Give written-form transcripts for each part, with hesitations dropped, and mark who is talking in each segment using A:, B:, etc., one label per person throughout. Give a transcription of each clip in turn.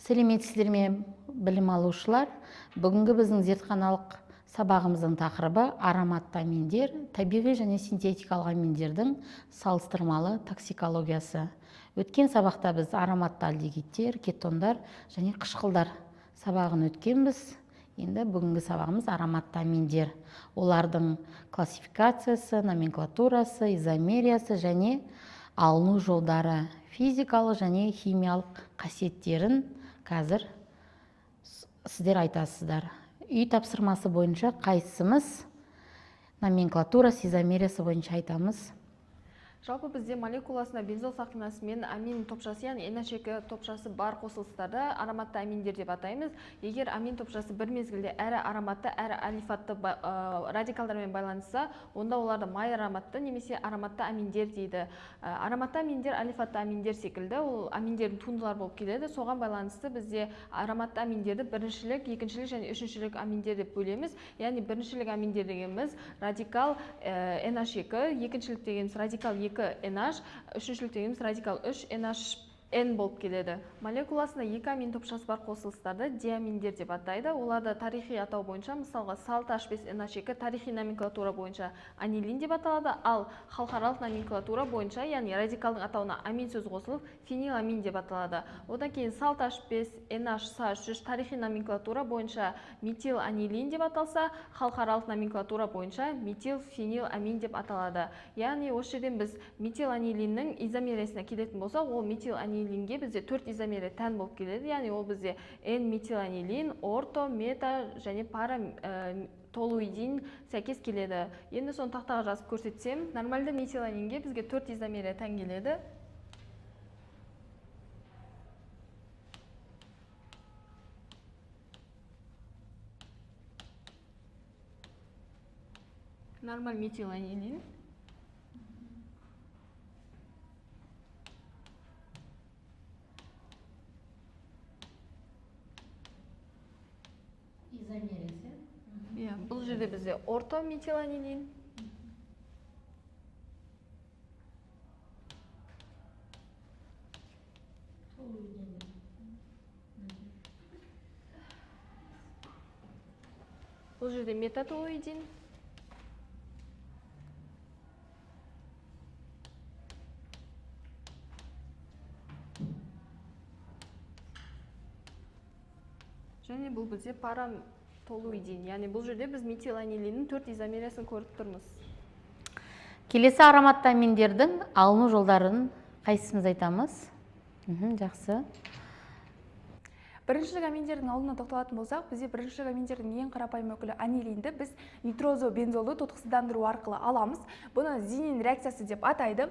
A: Сәлеметсіздер ме, білім алушылар? Бүгінгі біздің зертханалық сабағымыздың тақырыбы ароматты аминдер, табиғи және синтетикалық аминдердің салыстырмалы токсикологиясы. Өткен сабақта біз ароматты алдегидтер, кетондар және қышқылдар сабағын өткенбіз. Енді бүгінгі сабағымыз ароматты аминдер. Олардың классификациясы, номенклатурасы, изомериясы және алыну жолдары, физикалық және химиялық қасиеттерін қазір сіздер айтасыздар. Үй тапсырмасы бойынша қайсымыз номенклатурасы, изомериясы бойынша айтамыз?
B: Жалпы бізде молекуласында бензол сақинасы мен амин топшасы, яғни NH2 топшасы бар қосылыстарды ароматты аминдер деп атаймыз. Егер амин топшасы бір мезгілде әрі ароматты, әрі алифатты радикалдармен байланысса, онда оларды май ароматты немесе ароматты аминдер дейді. Ароматты аминдер алифатты аминдер секілді, ол аминдердің туындылары болып келеді. Соған байланысты бізде ароматты аминдерді біріншілік, екіншілік және үшіншілік аминдер деп бөлеміз. Яғни біріншілік аминдер дегеніміз радикал NH2, екіншілік дегеніміз радикал 2 NH, үшіншілік дегеніміз радикал 3 NH болып келеді. Молекуласында екі амин топшасы бар қосылыстарды диаминдер деп атайды. Оларды тарихи атау бойынша, мысалға салт H5NH2 тарихи номенклатура бойынша анилин деп аталады, ал халықаралық номенклатура бойынша, яғни радикалдың атауына амин сөзі қосылып, фениламин деп аталады. Одан кейін салт H5NH3 тарихи номенклатура бойынша метил анилин деп аталса, халықаралық номенклатура бойынша метил фениламин деп аталады. Яғни осы жерден біз метил анилиннің изомериясына келетін болсақ, ол метил анилинге бізде 4 изомерия тән болып келеді. Яғни ол бізде N-метиланилин, орто, мета және пара толуидин сәйкес келеді. Енді соны тақтаға жазып көрсетсем, нормальды метиланинге бізге 4 изомерия тән келеді. Нормаль метиланилин.
A: Изомериясы.
B: Бұл жерде бізде орто метиланилин. Бұл жерде метатолуидин. Және бұл бізде паратолуидин. Яғни бұл жерде біз метиланилиннің 4 изомериясын көріп тұрмыз.
A: Келесі ароматты аминдердің алыну жолдарын қайсымыз айтамыз? Жақсы.
C: Біріншілік аминдердің алынуына тоқталатын болсақ, бізде біріншілік аминдердің ең қарапайым өкілі анилинді біз нитрозобензолды тотықсыздандыру арқылы аламыз. Бұны Зинин реакциясы деп атайды.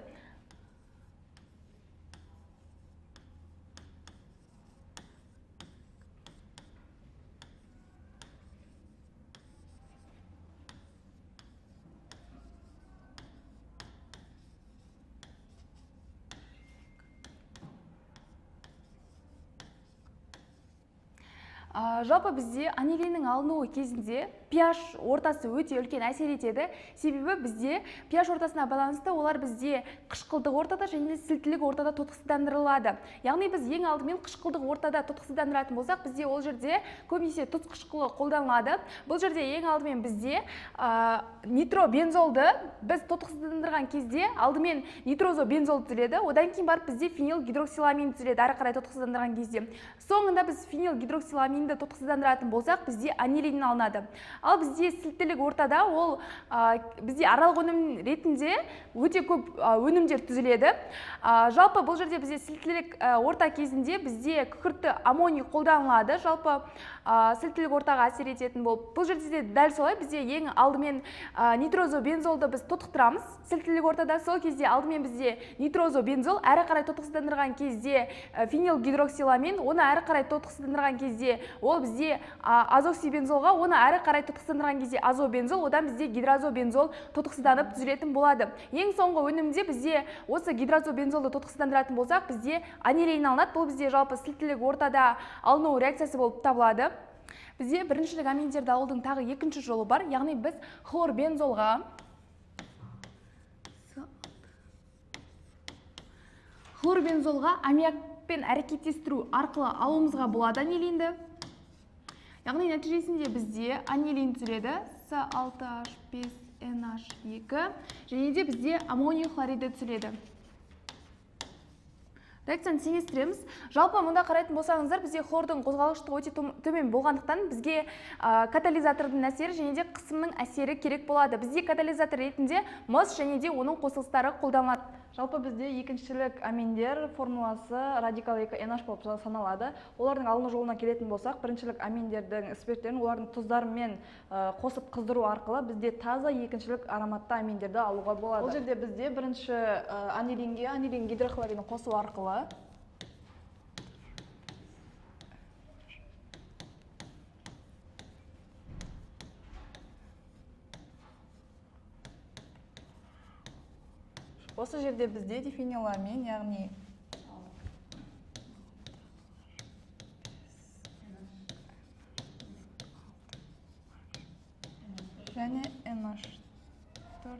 C: Жалпы бізде анилиннің алынуы кезінде pH ортасы өте үлкен әсер етеді. Себебі бізде pH ортасына байланысты олар бізде қышқылдық ортада және сілтілік ортада тотықсыздандырылады. Яғни біз ең алдымен қышқылдық ортада тотықсыздандыратын болсақ, бізде ол жерде көбінесе тұз қышқылы қолданылады. Бұл жерде ең алдымен бізде нитробензолды біз тотықсыздандырған кезде алдымен нитрозобензол түзіледі, одан кейін барып бізде фенил гидроксиламин түзіледі әрі қарай тотықсыздандырған кезде. Соңында біз фенил гидроксиламинді тотықсыздандыратын болсақ, бізде анилин алынады. Ал бізде сілтілік ортада ол бізде аралық өнім ретінде өте көп өнімдер түзіледі. Жалпы бұл жерде бізде сілтілік орта кезінде бізде күкіртті аммоний қолданылады. Жалпы сілтілік ортаға әсер ететін болып. Бұл жерде дәл солай бізде ең алдымен нитрозобензолды біз тотықтырамыз. Сілтілік ортада сол кезде алдымен бізде нитрозобензол, әрі қарай тотықсыздандырған кезде фенил гидроксиламин, оны әрі қарай тотықсыздандырған кезде ол бізде азоксибензолға, оны әрі қарай тотықсыздандырған кезде азобензол, одан бізде гидразобензол тотықсызданып түзілетін болады. Ең соңғы өнімде бізде осы гидразобензолды тотықсыздандыратын болсақ, бізде анилин алынады. Бұл бізде жалпы сілтілік ортада алыну реакциясы болып табылады. Бізде біріншілік аминдерді алудың тағы екінші жолы бар. Яғни біз хлорбензолға аммиакпен токпен әрекеттестіру арқылы алуымызға болады анилинді. Яғни нәтижесінде бізде анилин түзіледі С6H5NH2 және де бізде аммоний хлориді түзіледі. Реакцияны теңестіреміз. Жалпы мұнда қарайтын болсаңыздар, бізде хлордың қозғалғыштығы өте төмен болғандықтан бізге катализатордың әсері және де қысымның әсері керек болады. Бізде катализатор ретінде мыс және де оның қосылыстары қолданылады.
D: Жалпы бізде екіншілік аминдер формуласы радикал 2 NH болып саналады. Олардың алыну жолына келетін болсақ, біріншілік аминдердің спирттерін олардың тұздарымен қосып қыздыру арқылы бізде таза екіншілік ароматты аминдерді алуға болады. Бұл жерде бізде бірінші анилинге анилин гидрохлоридін қосу арқылы осы жерде бізде дифениламин, яғни және NH4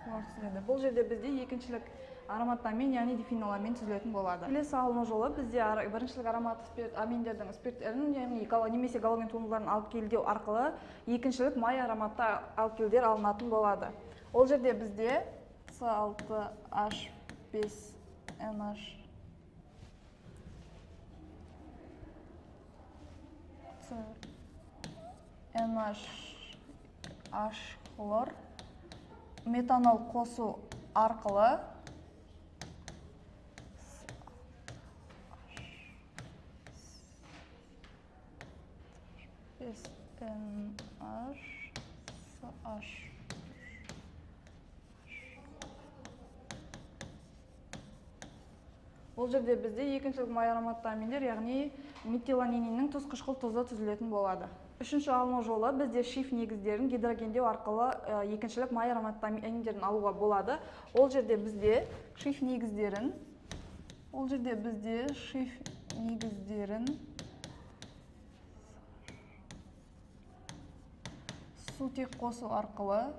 D: хлор түзіледі. Бұл жерде бізде екіншілік ароматты амин, яғни дифениламин түзілетін болады. Келесі алыну жолы бізде біріншілік ароматты аминдердің спирттерін, яғни немесе галоген туындыларын алып келдеу арқылы екіншілік май ароматты алкилдер алынатын болады. Ол жерде бізде С6H5NH хлор метанол қосу арқылы Бұл жерде бізде екіншілік май ароматты аминдер, яғни метиланиннің тұз қышқыл тұзы түзілетін болады. Үшінші алыну жолы бізде шиф негіздерін гидрогендеу арқылы екіншілік май ароматты аминдерін алуға болады. Ол жерде бізде шиф негіздерін сутек қосу арқылы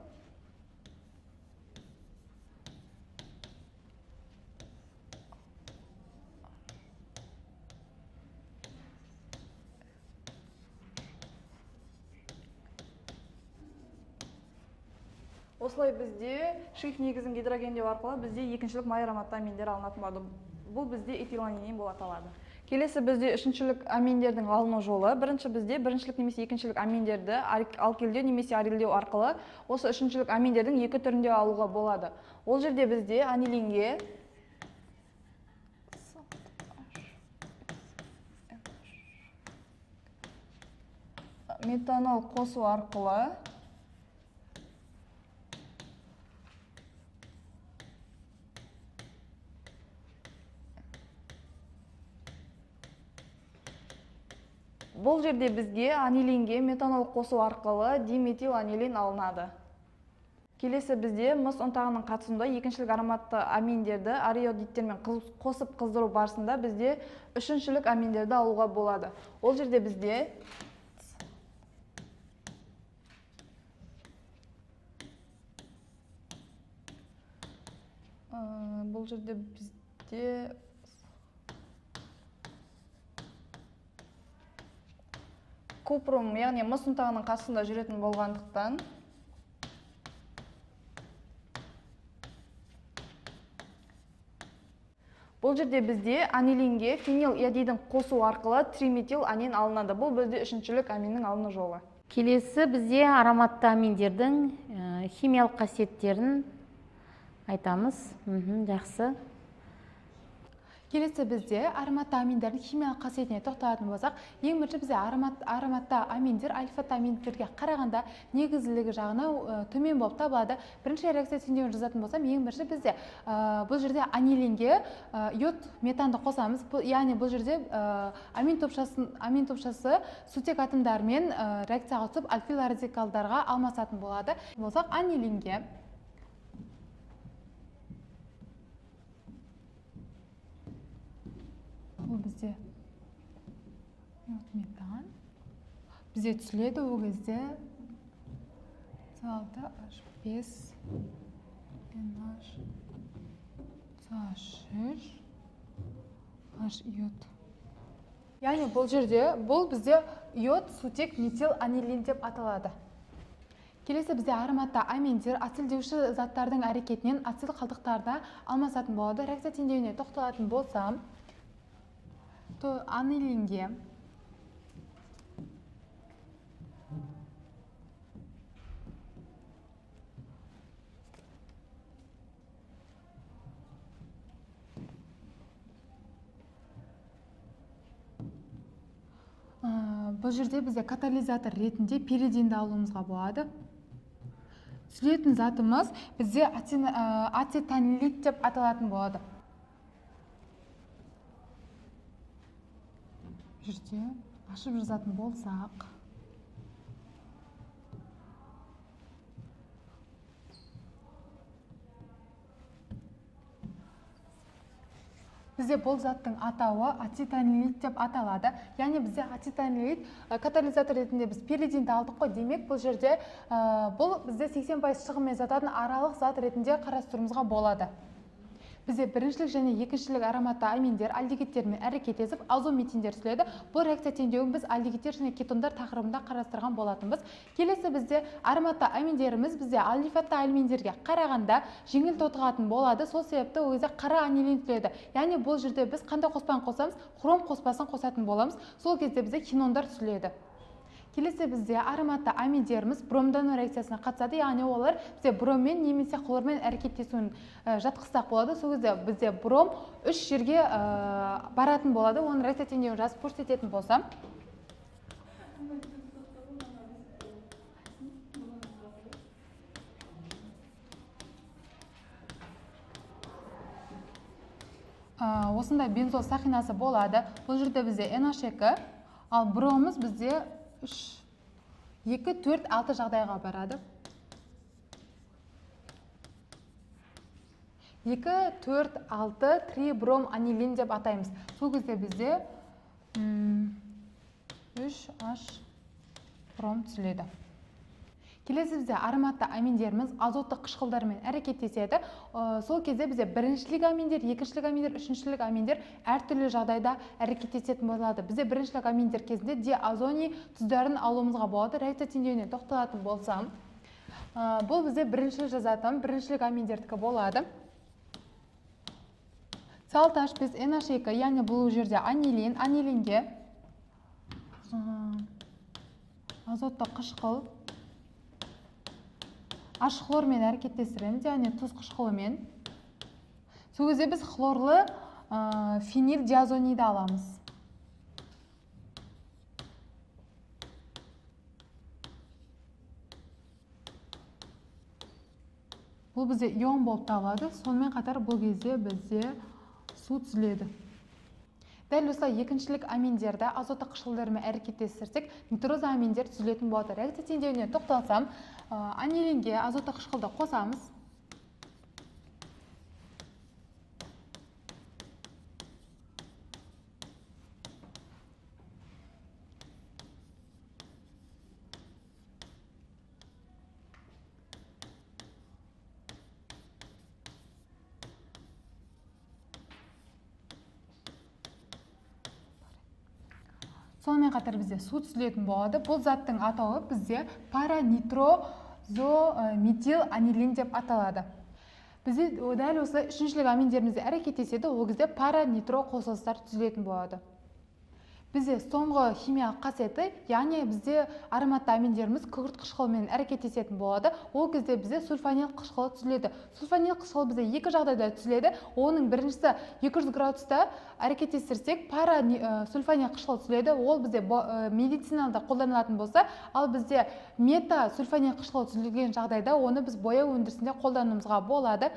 D: осылай бізде шиф негізін гидрогендеу арқылы бізде екіншілік май ароматты аминдер алынатын болады. Бұл бізде этиланин болып аталады. Келесі бізде үшіншілік аминдердің алыну жолы. Бірінші бізде біріншілік немесе екіншілік аминдерді алкилдеу немесе арилдеу арқылы осы үшіншілік аминдердің екі түрінде алуға болады. Ол жерде бізде анилинге метанол қосу арқылы бұл жерде бізге анилинге метанол қосу арқылы диметиланилин алынады. Келесі бізде мыс ұнтағының қатысында екіншілік ароматты аминдерді ариодиттермен қосып қыздыру барысында бізде үшіншілік аминдерді алуға болады. Ол жерде бізде купрум, яғни мыс ұнтағының қасында жүретін болғандықтан бұл жерде бізде анилинге фенил иодидін қосу арқылы триметил анин алынады. Бұл бізде үшіншілік аминнің алыну жолы.
A: Келесі бізде ароматты аминдердің химиялық қасиеттерін айтамыз. Жақсы.
B: Келесі бізде ароматты аминдердің химиялық қасиетіне тоқталатын болсақ, ең бірінші бізде ароматты аминдер альфатты аминдерге қарағанда негізілігі жағына төмен болып табылады. Бірінші реакция теңдеуін жазатын болсам, ең бірінші бізде бұл жерде анилинге йод метанды қосамыз. Яғни бұл жерде амин топшасы сутек атомдарымен реакцияға түсіп альфил радикалдарға алмасатын болады. Болсақ анилинге бұл бізде метан бізде түсіледі. Ол кезде С6H5NH3
C: H иод. Яғни бұл жерде бұл бізде иод сутек метил анилин деп аталады. Келесі бізде ароматта аминдер ацилдеуші заттардың әрекетінен ацил қалдықтарда алмасатын болады. Реакция теңдеуіне тоқталатын болсам, анилинге бұл жерде бізде катализатор ретінде пиридинді алуымызға болады. Түзілетін затымыз бізде ацетанилит деп аталатын болады. Бұл жерде ашып жазатын болсақ, бізде бұл заттың атауы ацетанилит деп аталады. Яғни бізде ацетанилит катализатор ретінде біз пиридинді алдық қой. Демек, бұл жерде бұл бізде 80% шығыммен зататын аралық зат ретінде қарастыруымызға болады. Бізде біріншілік және екіншілік ароматты аминдер альдегидтермен әрекет етіп азометиндер түзіледі. Бұл реакция теңдеуін біз альдегидтер және кетондар тақырыбында қарастырған болатынбыз. Келесі бізде ароматты аминдеріміз бізде алифатты аминдерге қарағанда жеңіл тотығатын болады. Сол себепті ол кезде қара анилин түзіледі. Яғни бұл жерде біз қандай қоспаны қосамыз? Хром қоспасын қосатын боламыз. Сол кезде бізде хинондар түзіледі. Келесі бізде ароматты аминдеріміз бромдану реакциясына қатысады, яғни олар бізде броммен немесе хлормен әрекеттесуін жатқызсақ болады. Сол кезде бізде бром 3 жерге баратын болады. Оның реакция теңдеуін жазып көрсететін болсам. Осында бензол сақинасы болады. Бұл жерде бізде NH2, ал бромымыз бізде 2, 4, 6 жағдайға барады. 2, 4, 6 трибром анилин деп атаймыз. Сол кезде бізде 3H бром түзіледі. Келесі бізде ароматты аминдеріміз азоттық қышқылдармен әрекеттеседі. Сол кезде бізде біріншілік аминдер, екіншілік аминдер, үшіншілік аминдер әртүрлі жағдайда әрекеттесетін болады. Бізде біріншілік аминдер кезінде диазоний тұздарын алуымызға болады. Реакция теңдеуіне тоқталатын болсам, бұл бізде біріншілік жазатын біріншілік аминдердікі болады. Салташ біз NH2, яғни бұл жерде анилин, анилинге азоттық қышқыл H хлормен әрекеттестіреміз, яғни тұз қышқылымен. Сол кезде біз хлорлы фенил диазонийді аламыз. Бұл бізде ион болып табылады. Сонымен қатар бұл кезде бізде су түзіледі. Дәл осылай екіншілік аминдерді азоттық қышқылдармен әрекеттестірсек, нитроза аминдер түзілетін болады. Реакция теңдеуіне тоқталсам, анилинге азоттық қышқылды қосамыз. Сонымен қатар бізде су түзілетін болады. Бұл заттың атауы бізде паранитрозометил анилин деп аталады. Бізде дәл осылай үшіншілік аминдерімізде әрекеттеседі, ол кезде паранитро қосылыстар түзілетін болады. Бізде соңғы химиялық қасиеті, яғни бізде ароматты аминдеріміз күкірт қышқылымен әрекеттесетін болады. Ол кезде бізде сульфанил қышқылы түзіледі. Сульфанил қышқылы бізде екі жағдайда түзіледі. Оның біріншісі 200 градуста әрекеттестірсек, сульфанил қышқылы түзіледі. Ол бізде медициналда қолданылатын болса, ал бізде мета-сульфанил қышқылы түзілген жағдайда оны біз бояу өндірісінде қолдануымызға болады.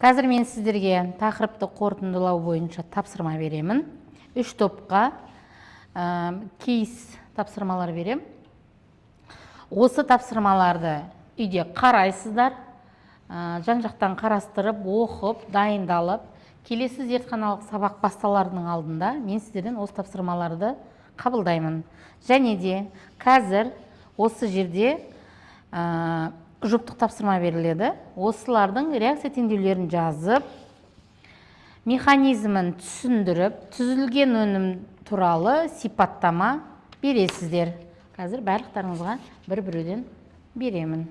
A: Қазір мен сіздерге тақырыпты қорытындылау бойынша тапсырма беремін. 3 топқа кейс тапсырмалар берем. Осы тапсырмаларды үйде қарайсыздар, жан-жақтан қарастырып, оқып, дайындалып, келесі зертханалық сабақ басталарының алдында мен сіздерден осы тапсырмаларды қабылдаймын. Және де қазір осы жерде жұптық тапсырма беріледі. Осылардың реакция теңдеулерін жазып, механизмін түсіндіріп, түзілген өнім туралы сипаттама бересіздер. Қазір барлықтарыңызға бір-бірден беремін.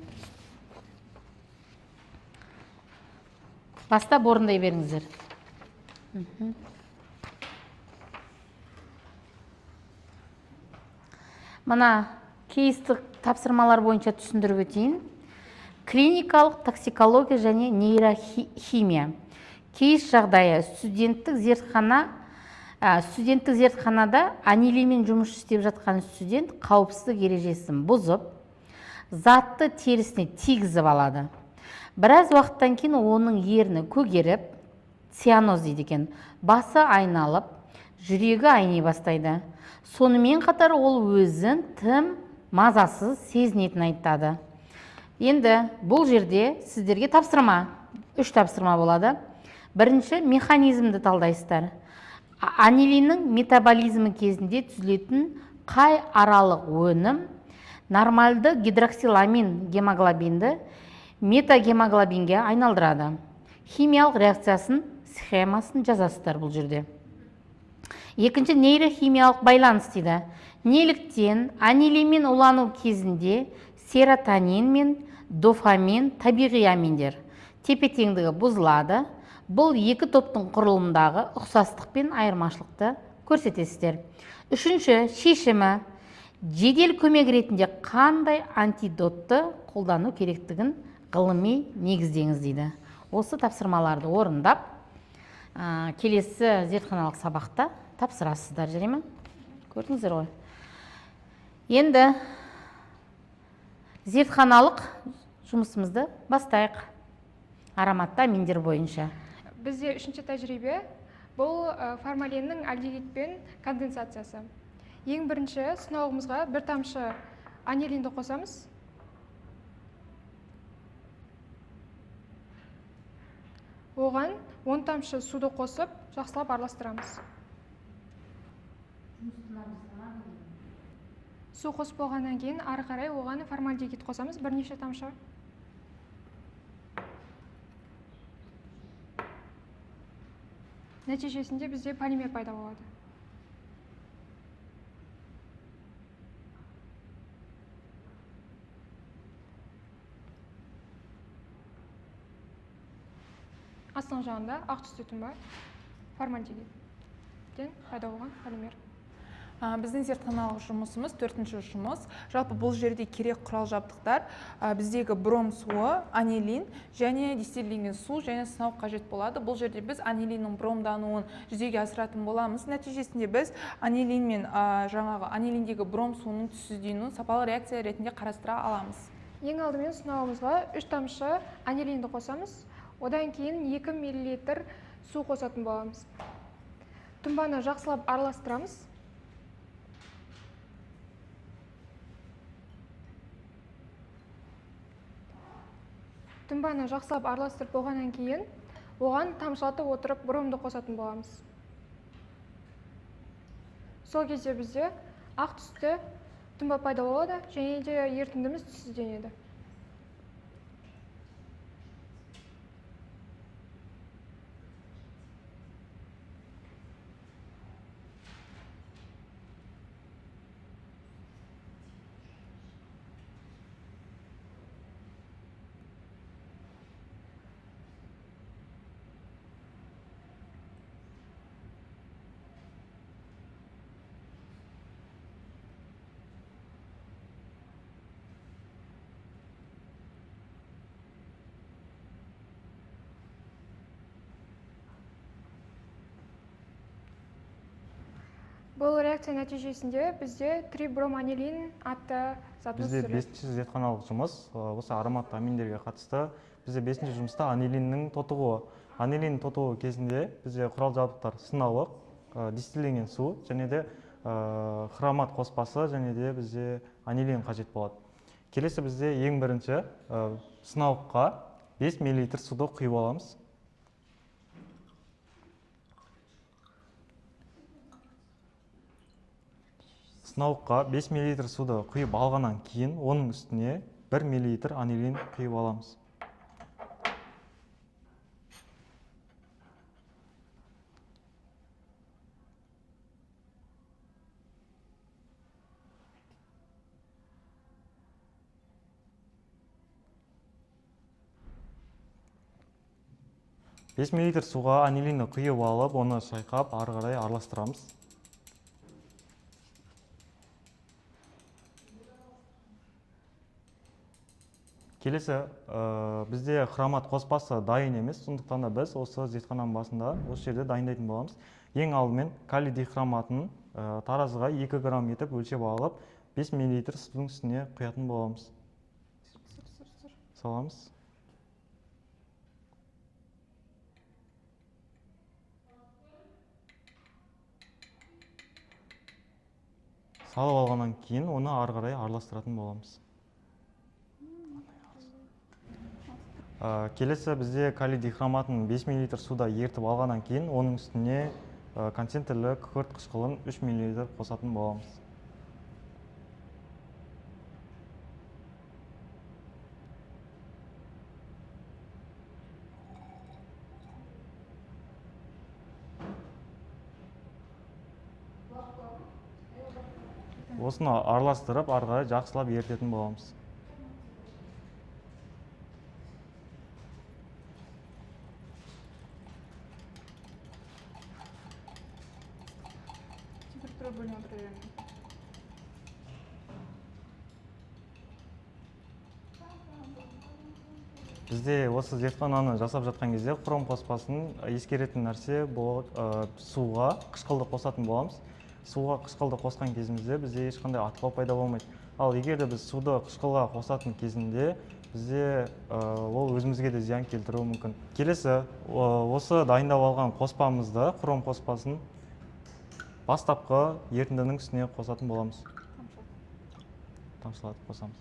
A: Бастап орындай беріңіздер. Мына кейстік тапсырмалар бойынша түсіндіріп өтейін. Клиникалық токсикология және нейрохимия. Кейс жағдайы студенттік зертханада анилинмен жұмыс істеп жатқан студент қауіпсіздік ережесін бұзып, затты терісіне тигізіп алады. Біраз уақыттан кейін оның ерні көгеріп, цианоз дейді екен, басы айналып, жүрегі айни бастайды. Сонымен қатар ол өзін тым мазасыз сезінетінін айтады. Енді бұл жерде сіздерге тапсырма, 3 тапсырма болады. Бірінші, механизмді талдайсыздар. Анилиннің метаболизмі кезінде түзілетін қай аралық өнім нормальды гидроксиламин гемоглобинді метагемоглобинге айналдырады. Химиялық реакциясын схемасын жазасыздар бұл жерде. Екінші, нейрохимиялық байланыс дейді. Неліктен анилинмен улану кезінде серотонин мен дофамин табиғи аминдер тепе-теңдігі бұзылады. Бұл екі топтың құрылымдағы ұқсастық пен айырмашылықты көрсетесіздер. Үшінші, шешімі жедел көмек ретінде қандай антидотты қолдану керектігін ғылыми негіздеңіз дейді. Осы тапсырмаларды орындап, келесі зертханалық сабақта тапсырасыздар, жарай ма? Көрдіңіздер ғой. Енді зертханалық жұмысымызды бастайық. Ароматты аминдер бойынша.
E: Бізде үшінші тәжірибе бұл формалиннің альдегидпен конденсациясы. Ең бірінші сынауымызға бір тамшы анилинді қосамыз. Оған 10 тамшы суды қосып, жақсылап араластырамыз. Су қосып болғаннан кейін ары қарай оған формальдегид қосамыз, бірнеше тамшы. Нәтижесінде бізде полимер пайда болады. Астың жағында ақ түсті тұнба формальдегидтен пайда болған полимер.
C: Біздің зертханалық жұмысымыз 4-ші жұмыс. Жалпы бұл жерде керек құрал жабдықтар біздегі бром суы, анилин және дистилленген су және сынау қажет болады. Бұл жерде біз анилиннің бромдануын жүзеге асыратын боламыз. Нәтижесінде біз анилин мен анилиндегі бром суының түссізденуін сапалы реакция ретінде қарастыра аламыз.
E: Ең алдымен сынауымызға 3 тамшы анилинді қосамыз. Одан кейін 2 мл су қосатын боламыз. Тұнбаны жақсылап араластырамыз. Тұнбаны жақсылап араластырып болғаннан кейін оған тамшылатып отырып бромды қосатын боламыз. Сол кезде бізде ақ түсті тұнба пайда болады және де ерітіндіміз түссізденеді. Бұл реакция нәтижесінде бізде триброманилин атты затын
F: Бізде
E: түсіреді.
F: 5-ші зертханалық жұмыс осы ароматты аминдерге қатысты. Бізде 5-ші жұмыста анилиннің тотығуы. Анилин тотығуы кезінде бізде құрал жабдықтар сынауық, дистилленген су және де хромат қоспасы және де бізде анилин қажет болады. Келесі бізде ең бірінші сынауыққа 5 мл суды құйып аламыз. Сынауыққа 5 мл суды құйып алғаннан кейін оның үстіне 1 мл анилин құйып аламыз. 5 мл суға анилинді құйып алып, оны шайқап, ары қарай араластырамыз. Келесі, бізде хромат қоспасы дайын емес, сондықтан да біз осы зертхананың басында осы жерде дайындайтын боламыз. Ең алдымен калий дихроматын таразыға 2 грамм етіп өлшеп алып, 5 мл судың үстіне құятын боламыз. Саламыз. Салып алғаннан кейін оны ары қарай араластыратын боламыз. Келесі бізде калий дихроматын 5 мл суда ертіп алғаннан кейін оның үстіне концентрлі күкірт қышқылын 3 мл қосатын боламыз. Осыны араластырып, ары қарай жақсылап ертетін боламыз.
D: Температура бөлініп отыра беремін.
F: Бізде осы зертхананы жасап жатқан кезде хром қоспасын ескеретін нәрсе бұл суға қышқылды қосатын боламыз. Суға қышқылды қосқан кезімізде бізде ешқандай атқау пайда болмайды. Ал егер де біз суды қышқылға қосатын кезінде бізде ол өзімізге де зиян келтіруі мүмкін. Келесі, осы дайындап алған қоспамызды, хром қоспасын бастапқы ерітіндінің үстіне қосатын боламыз. Тамшылатып қосамыз.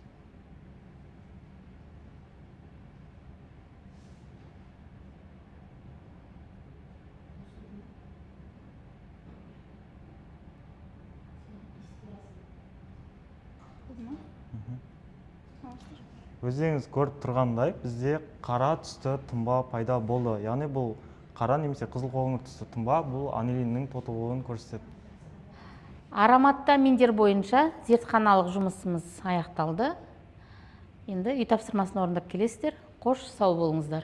F: Өздеріңіз көріп тұрғандай, бізде қара түсті тұнба пайда болды. Яғни бұл қара немесе қызыл қоңыр түсті тұнба бұл анилиннің тотығуын көрсетеді.
A: Ароматты аминдер бойынша зертханалық жұмысымыз аяқталды. Енді үй тапсырмасын орындап келесіздер. Қош, сау болыңыздар.